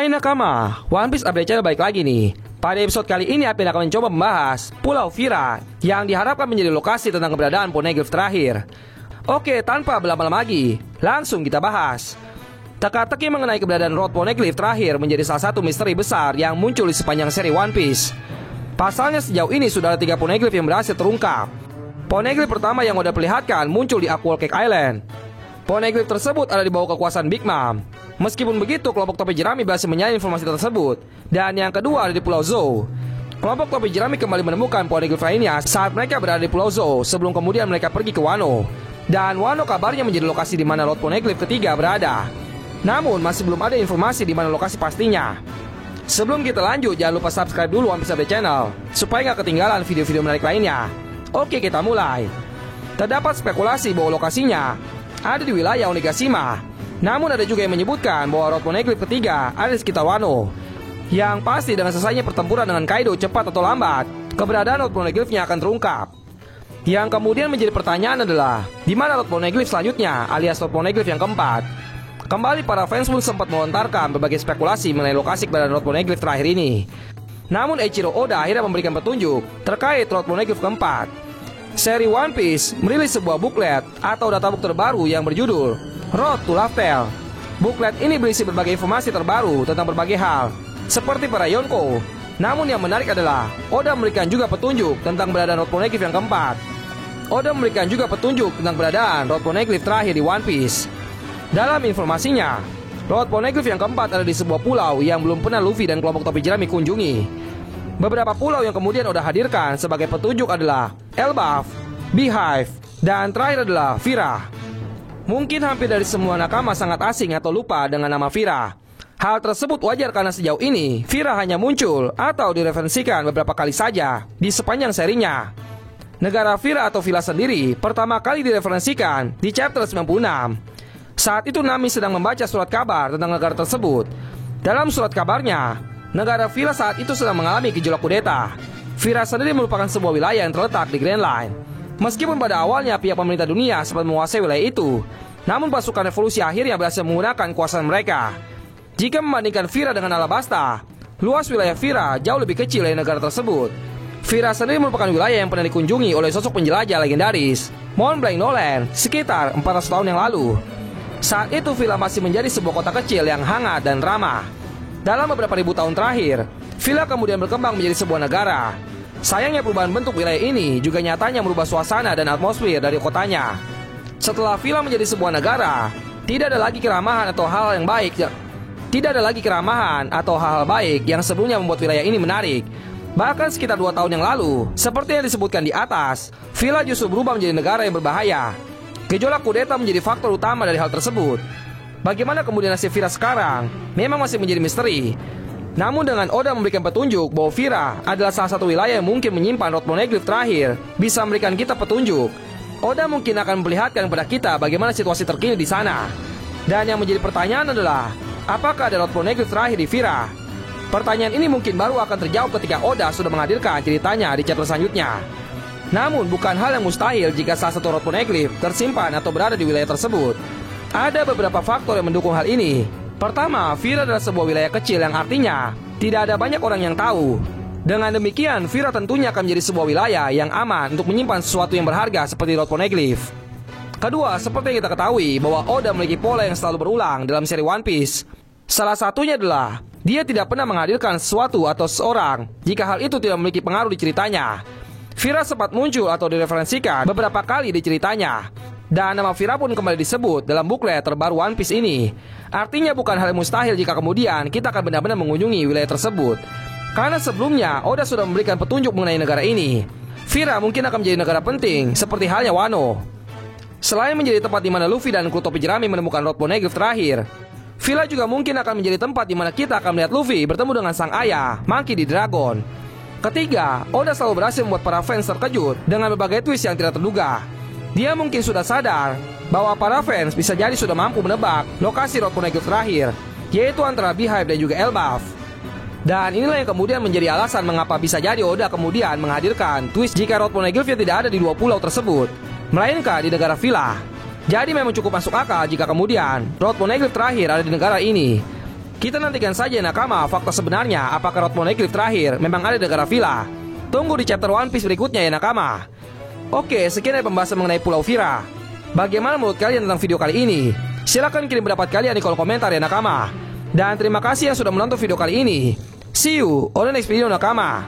Hai nakama, One Piece Update Channel balik lagi nih. Pada episode kali ini Apin akan mencoba membahas Pulau Vira yang diharapkan menjadi lokasi tentang keberadaan Poneglyph terakhir. Oke, tanpa berlama-lama lagi, langsung kita bahas. Teka-teki mengenai keberadaan Road Poneglyph terakhir menjadi salah satu misteri besar yang muncul di sepanjang seri One Piece. Pasalnya sejauh ini sudah ada 3 Poneglyph yang berhasil terungkap. Poneglyph pertama yang udah perlihatkan muncul di Aqual Cake Island. Poneglyph tersebut ada di bawah kekuasaan Big Mom. Meskipun begitu, kelompok topi jerami berhasil menyalin informasi tersebut. Dan yang kedua ada di Pulau Zou. Kelompok topi jerami kembali menemukan Poneglyph lainnya saat mereka berada di Pulau Zou sebelum kemudian mereka pergi ke Wano. Dan Wano kabarnya menjadi lokasi di mana Road Poneglyph ketiga berada. Namun masih belum ada informasi di mana lokasi pastinya. Sebelum kita lanjut, jangan lupa subscribe dulu One Piece Update Channel supaya nggak ketinggalan video-video menarik lainnya. Oke, kita mulai. Terdapat spekulasi bahwa lokasinya ada di wilayah Onigashima. Namun ada juga yang menyebutkan bahwa Road Poneglyph ketiga ada di sekitar Wano. Yang pasti dengan selesainya pertempuran dengan Kaido cepat atau lambat, keberadaan Road Poneglyph-nya akan terungkap. Yang kemudian menjadi pertanyaan adalah, di mana Road Poneglyph selanjutnya alias Road Poneglyph yang keempat? Kembali para fans pun sempat melontarkan berbagai spekulasi mengenai lokasi keberadaan Road Poneglyph terakhir ini. Namun Eiichiro Oda akhirnya memberikan petunjuk terkait Road Poneglyph keempat. Seri One Piece merilis sebuah buklet atau databook terbaru yang berjudul Road to Laugh Tale. Buklet ini berisi berbagai informasi terbaru tentang berbagai hal, seperti para Yonko. Namun yang menarik adalah Oda memberikan juga petunjuk tentang keberadaan Road Poneglyph yang keempat. Oda memberikan juga petunjuk tentang keberadaan Road Poneglyph terakhir di One Piece. Dalam informasinya, Road Poneglyph yang keempat ada di sebuah pulau yang belum pernah Luffy dan kelompok topi jerami kunjungi. Beberapa pulau yang kemudian Oda hadirkan sebagai petunjuk adalah Elbaf, Beehive, dan terakhir adalah Vira. Mungkin hampir dari semua nakama sangat asing atau lupa dengan nama Vira. Hal tersebut wajar karena sejauh ini Vira hanya muncul atau direferensikan beberapa kali saja di sepanjang serinya. Negara Vira atau Villa sendiri pertama kali direferensikan di chapter 96. Saat itu Nami sedang membaca surat kabar tentang negara tersebut. Dalam surat kabarnya, negara Villa saat itu sedang mengalami gejolak kudeta. Vira sendiri merupakan sebuah wilayah yang terletak di Grand Line. Meskipun pada awalnya pihak pemerintah dunia sempat menguasai wilayah itu, namun pasukan revolusi akhirnya berhasil menggunakan kekuasaan mereka. Jika membandingkan Vira dengan Alabasta, luas wilayah Vira jauh lebih kecil dari negara tersebut. Vira sendiri merupakan wilayah yang pernah dikunjungi oleh sosok penjelajah legendaris Mont Blanc Nolan sekitar 400 tahun yang lalu. Saat itu Villa masih menjadi sebuah kota kecil yang hangat dan ramah. Dalam beberapa ribu tahun terakhir, Villa kemudian berkembang menjadi sebuah negara. Sayangnya perubahan bentuk wilayah ini juga nyatanya merubah suasana dan atmosfer dari kotanya. Setelah Villa menjadi sebuah negara, tidak ada lagi keramahan atau hal-hal yang baik. Tidak ada lagi keramahan atau hal-hal baik yang sebelumnya membuat wilayah ini menarik. Bahkan sekitar 2 tahun yang lalu, seperti yang disebutkan di atas, Villa justru berubah menjadi negara yang berbahaya. Gejolak kudeta menjadi faktor utama dari hal tersebut. Bagaimana kemudian nasib Vira sekarang memang masih menjadi misteri. Namun dengan Oda memberikan petunjuk bahwa Vira adalah salah satu wilayah yang mungkin menyimpan Road Poneglyph terakhir, bisa memberikan kita petunjuk. Oda mungkin akan memperlihatkan kepada kita bagaimana situasi terkini di sana. Dan yang menjadi pertanyaan adalah, apakah ada Road Poneglyph terakhir di Vira? Pertanyaan ini mungkin baru akan terjawab ketika Oda sudah menghadirkan ceritanya di chapter selanjutnya. Namun bukan hal yang mustahil jika salah satu Road Poneglyph tersimpan atau berada di wilayah tersebut. Ada beberapa faktor yang mendukung hal ini. Pertama, Vira adalah sebuah wilayah kecil yang artinya tidak ada banyak orang yang tahu. Dengan demikian, Vira tentunya akan menjadi sebuah wilayah yang aman untuk menyimpan sesuatu yang berharga seperti Road Poneglyph. Kedua, seperti yang kita ketahui bahwa Oda memiliki pola yang selalu berulang dalam seri One Piece. Salah satunya adalah dia tidak pernah menghadirkan sesuatu atau seseorang jika hal itu tidak memiliki pengaruh di ceritanya. Vira sempat muncul atau direferensikan beberapa kali di ceritanya. Dan nama Vira pun kembali disebut dalam buklet terbaru One Piece ini. Artinya bukan hal yang mustahil jika kemudian kita akan benar-benar mengunjungi wilayah tersebut. Karena sebelumnya Oda sudah memberikan petunjuk mengenai negara ini. Vira mungkin akan menjadi negara penting seperti halnya Wano. Selain menjadi tempat di mana Luffy dan kru topi jerami menemukan Road Poneglyph terakhir, Villa juga mungkin akan menjadi tempat di mana kita akan melihat Luffy bertemu dengan sang ayah, Monkey D. Dragon. Ketiga, Oda selalu berhasil membuat para fans terkejut dengan berbagai twist yang tidak terduga. Dia mungkin sudah sadar bahwa para fans bisa jadi sudah mampu menebak lokasi Road Poneglyph terakhir, yaitu antara Beehive dan juga Elbaf. Dan inilah yang kemudian menjadi alasan mengapa bisa jadi Oda kemudian menghadirkan twist jika Road Poneglyph tidak ada di 2 pulau tersebut, melainkan di negara Villa. Jadi memang cukup masuk akal jika kemudian Road Poneglyph terakhir ada di negara ini. Kita nantikan saja nakama fakta sebenarnya apakah Rod Poneglyph terakhir memang ada di negara Vila. Tunggu di chapter One Piece berikutnya ya nakama. Oke, sekian dari pembahasan mengenai Pulau Vira. Bagaimana menurut kalian tentang video kali ini? Silahkan kirim pendapat kalian di kolom komentar ya nakama. Dan terima kasih yang sudah menonton video kali ini. See you on the next video nakama.